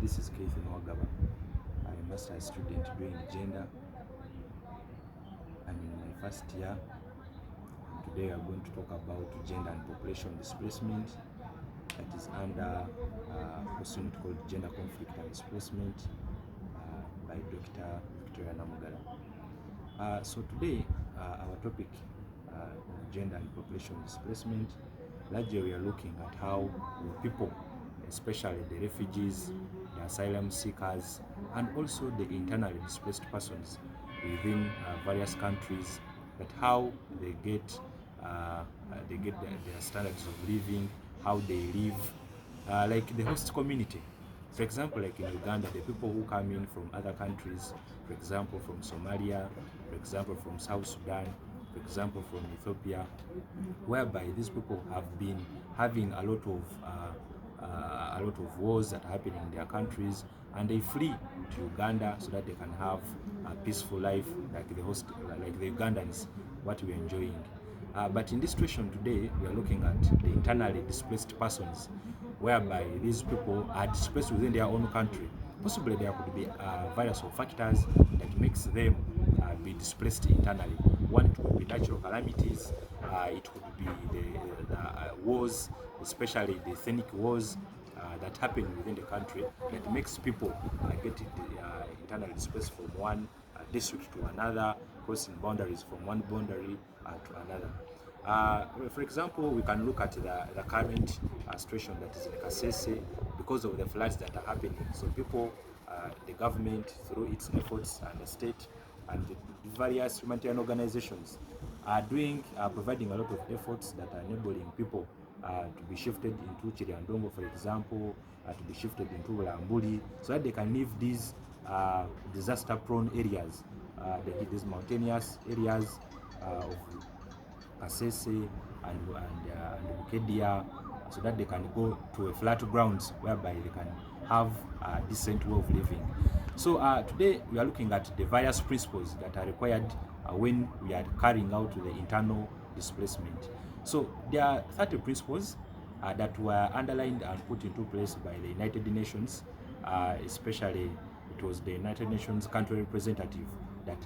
This is Keith Nwagaba. I'm a master's student doing gender. I'm in my first year. And today we are going to talk about gender and population displacement. That is under a unit called Gender Conflict and Displacement by Dr. Victoria Namugala. So today our topic gender and population displacement. Largely we are looking at how people, especially the refugees, the asylum seekers, and also the internally displaced persons within various countries, that how they get their standards of living, how they live, like the host community. For example, like in Uganda, the people who come in from other countries, for example from Somalia, for example from South Sudan, for example from Ethiopia, whereby these people have been having a lot of wars that happen in their countries, and they flee to Uganda so that they can have a peaceful life like the Ugandans, what we're enjoying. But in this situation today, we are looking at the internally displaced persons, whereby these people are displaced within their own country. Possibly there could be various factors that makes them be displaced internally. One, it could be natural calamities, it could be the wars, especially the ethnic wars that happen within the country, that makes people get internally displaced from one district to another, crossing boundaries from one boundary to another. For example, we can look at the current situation that is in Kasese because of the floods that are happening. So people, the government, through its efforts, and the state and the various humanitarian organizations are providing a lot of efforts that are enabling people to be shifted into Chiriandongo, for example, to be shifted into Lambuli, so that they can leave these disaster-prone areas, these mountainous areas of Kasese and Bukedia, so that they can go to a flat grounds whereby they can have a decent way of living. So today we are looking at the various principles that are required when we are carrying out the internal displacement. So there are 30 principles that were underlined and put into place by the United Nations, especially it was the United Nations country representative that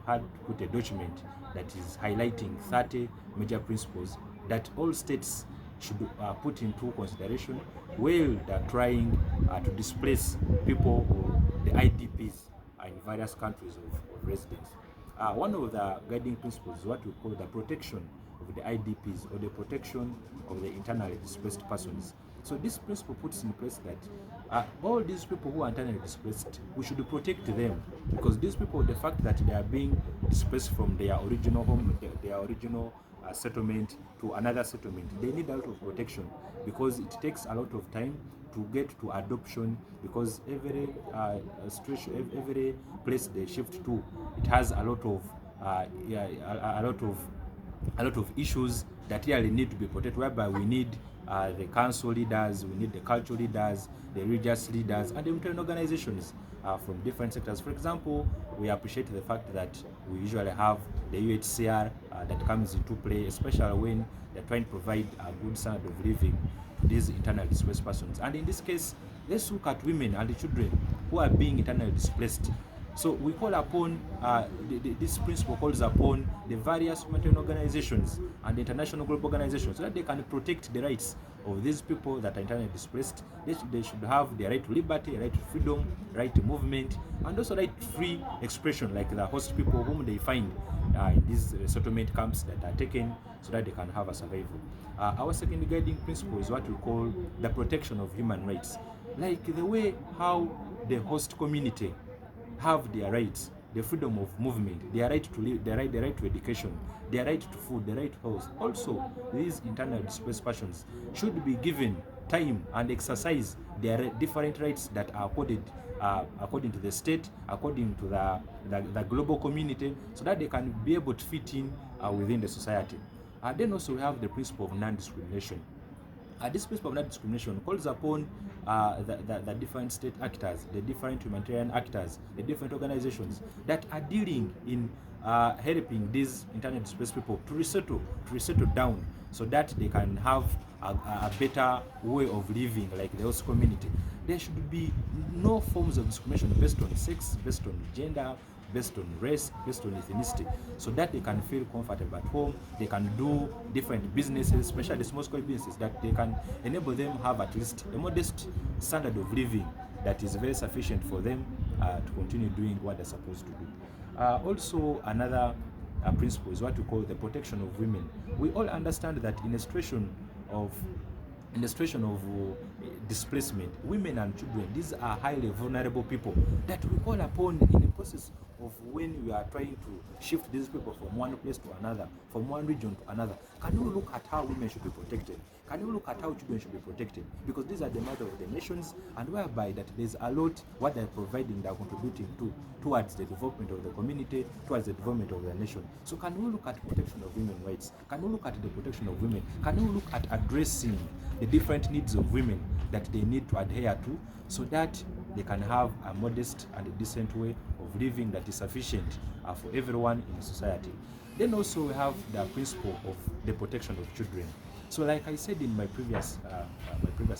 had put a document that is highlighting 30 major principles that all states should put into consideration while they're trying to displace people, or the IDPs, in various countries of residence. One of the guiding principles is what we call the protection of the IDPs, or the protection of the internally displaced persons. So this principle puts in place that all these people who are internally displaced, we should protect them, because these people, the fact that they are being displaced from their original home, their original settlement to another settlement, they need a lot of protection, because it takes a lot of time to get to adoption, because every situation, every place they shift to, it has a lot of issues that really need to be protected, whereby we need the council leaders, we need the cultural leaders, the religious leaders, and the humanitarian organizations from different sectors. For example, we appreciate the fact that we usually have the UHCR that comes into play, especially when they're trying to provide a good standard of living to these internally displaced persons. And in this case, let's look at women and the children who are being internally displaced. So we call upon, this principle calls upon the various humanitarian organizations and the international global organizations, so that they can protect the rights of these people that are internally displaced. They should have the right to liberty, right to freedom, right to movement, and also right to free expression, like the host people whom they find in these settlement camps that are taken, so that they can have a survival. Our second guiding principle is what we call the protection of human rights, like the way how the host community have their rights, the freedom of movement, their right to live, their right to education, their right to food, their right to health. Also, these internally displaced persons should be given time and exercise their different rights that are accorded according to the state, according to the global community, so that they can be able to fit in within the society. Then also we have the principle of non-discrimination. This principle of non-discrimination calls upon the different state actors, the different humanitarian actors, the different organizations that are dealing in helping these internally displaced people to resettle down, so that they can have a better way of living like the host community. There should be no forms of discrimination based on sex, based on gender, based on race, based on ethnicity, so that they can feel comfortable at home. They can do different businesses, especially small scale businesses, that they can enable them have at least a modest standard of living that is very sufficient for them to continue doing what they're supposed to do. Also, another principle is what we call the protection of women. We all understand that in a situation of displacement, women and children, these are highly vulnerable people that we call upon in the process of when we are trying to shift these people from one place to another, from one region to another. Can we look at how women should be protected? Can we look at how children should be protected? Because these are the mother of the nations, and whereby that there's a lot what they're providing, they're contributing towards the development of the community, towards the development of the nation. So can we look at protection of women's rights? Can we look at the protection of women? Can we look at addressing the different needs of women that they need to adhere to, so that they can have a modest and a decent way of living that is sufficient for everyone in society? Then also we have the principle of the protection of children. So like I said in my previous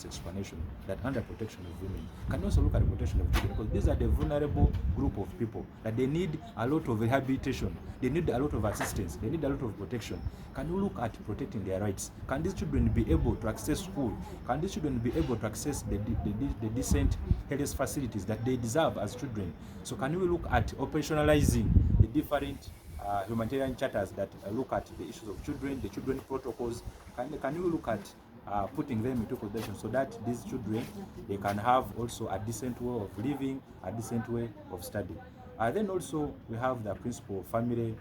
explanation, that under protection of women, can also look at the protection of children, because these are the vulnerable group of people that they need a lot of rehabilitation, they need a lot of assistance, they need a lot of protection. Can we look at protecting their rights? Can these children be able to access school? Can these children be able to access the decent health facilities that they deserve as children? So can we look at operationalizing the different humanitarian charters that look at the issues of children, the children protocols? Can you look at putting them into consideration, so that these children, they can have also a decent way of living, a decent way of study? Then also we have the principle of family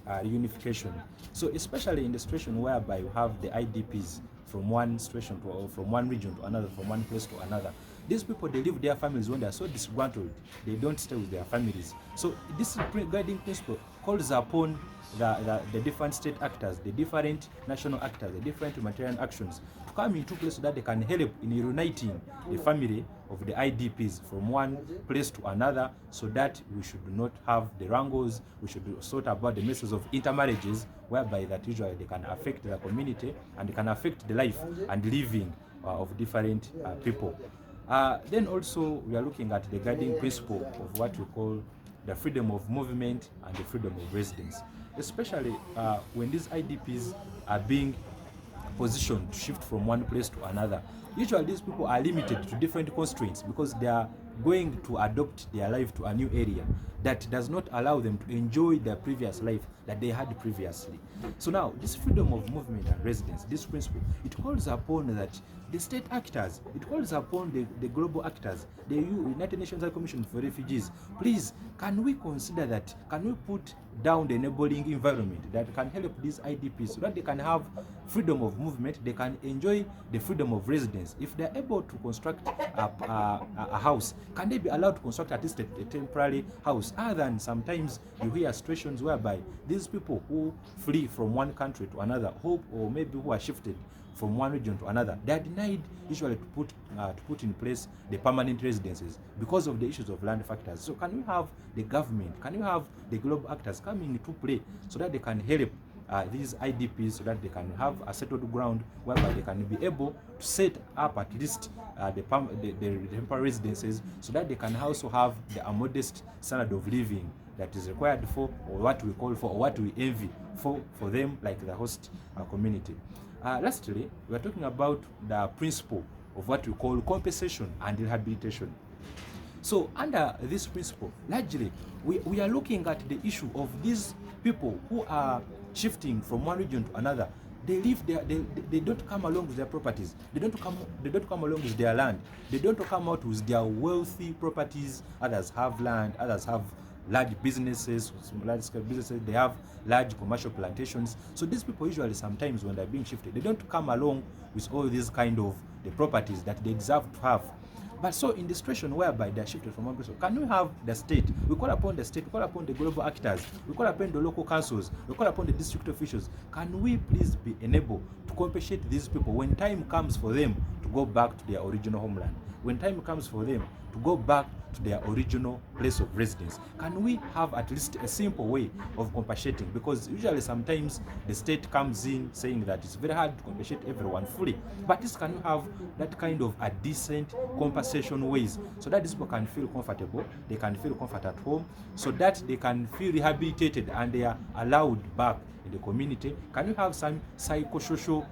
reunification. So especially in the situation whereby you have the IDPs from one situation to, or from one region to another, from one place to another, these people, they leave their families when they are so disgruntled, they don't stay with their families. So this guiding principle calls upon the different state actors, the different national actors, the different humanitarian actions to come into place, so that they can help in reuniting the family of the IDPs from one place to another, so that we should not have the wrangles. We should sort about the messes of intermarriages, whereby that usually they can affect the community and they can affect the life and living of different people. Then also we are looking at the guiding principle of what we call the freedom of movement and the freedom of residence, especially when these IDPs are being positioned to shift from one place to another. Usually these people are limited to different constraints, because they are going to adopt their life to a new area that does not allow them to enjoy their previous life that they had previously. So now this freedom of movement and residence, this principle, it calls upon that the state actors, it calls upon the global actors, the United Nations High Commission for Refugees, please, can we consider that? Can we put down the enabling environment that can help these IDPs, so that they can have freedom of movement, they can enjoy the freedom of residence? If they're able to construct a house, can they be allowed to construct at least a temporary house? Other than sometimes you hear situations whereby these people who flee from one country to another, or maybe who are shifted from one region to another, they are denied usually to put in place the permanent residences because of the issues of land factors. So can we have the government, can you have the global actors coming into play, so that they can help these IDPs, so that they can have a settled ground whereby they can be able to set up at least the temporary residences, so that they can also have a modest standard of living that is required for, or what we call for, or what we envy for them, like the host community. Lastly, we are talking about the principle of what we call compensation and rehabilitation. So under this principle, largely, we are looking at the issue of these people who are shifting from one region to another. They live there, they don't come along with their properties, they don't come along with their land, they don't come out with their wealthy properties. Others have land, others have large businesses, large scale businesses, they have large commercial plantations. So these people usually, sometimes when they're being shifted, they don't come along with all these kind of the properties that they deserve to have. But so in the situation whereby they are shifted from one place, can we have the state? We call upon the state, we call upon the global actors, we call upon the local councils, we call upon the district officials. Can we please be enabled to compensate these people when time comes for them to go back to their original homeland? when time comes for them to go back to their original place of residence, can we have at least a simple way of compensating? Because usually sometimes the state comes in saying that it's very hard to compensate everyone fully, but this can you have that kind of a decent compensation ways so that these people can feel comfortable, they can feel comfort at home, so that they can feel rehabilitated and they are allowed back in the community? Can you have some psychosocial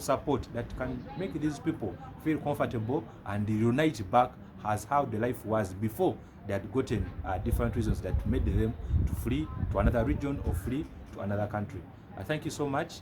support that can make these people feel comfortable and reunite back as how the life was before they had gotten different reasons that made them to flee to another region or flee to another country? Thank you so much.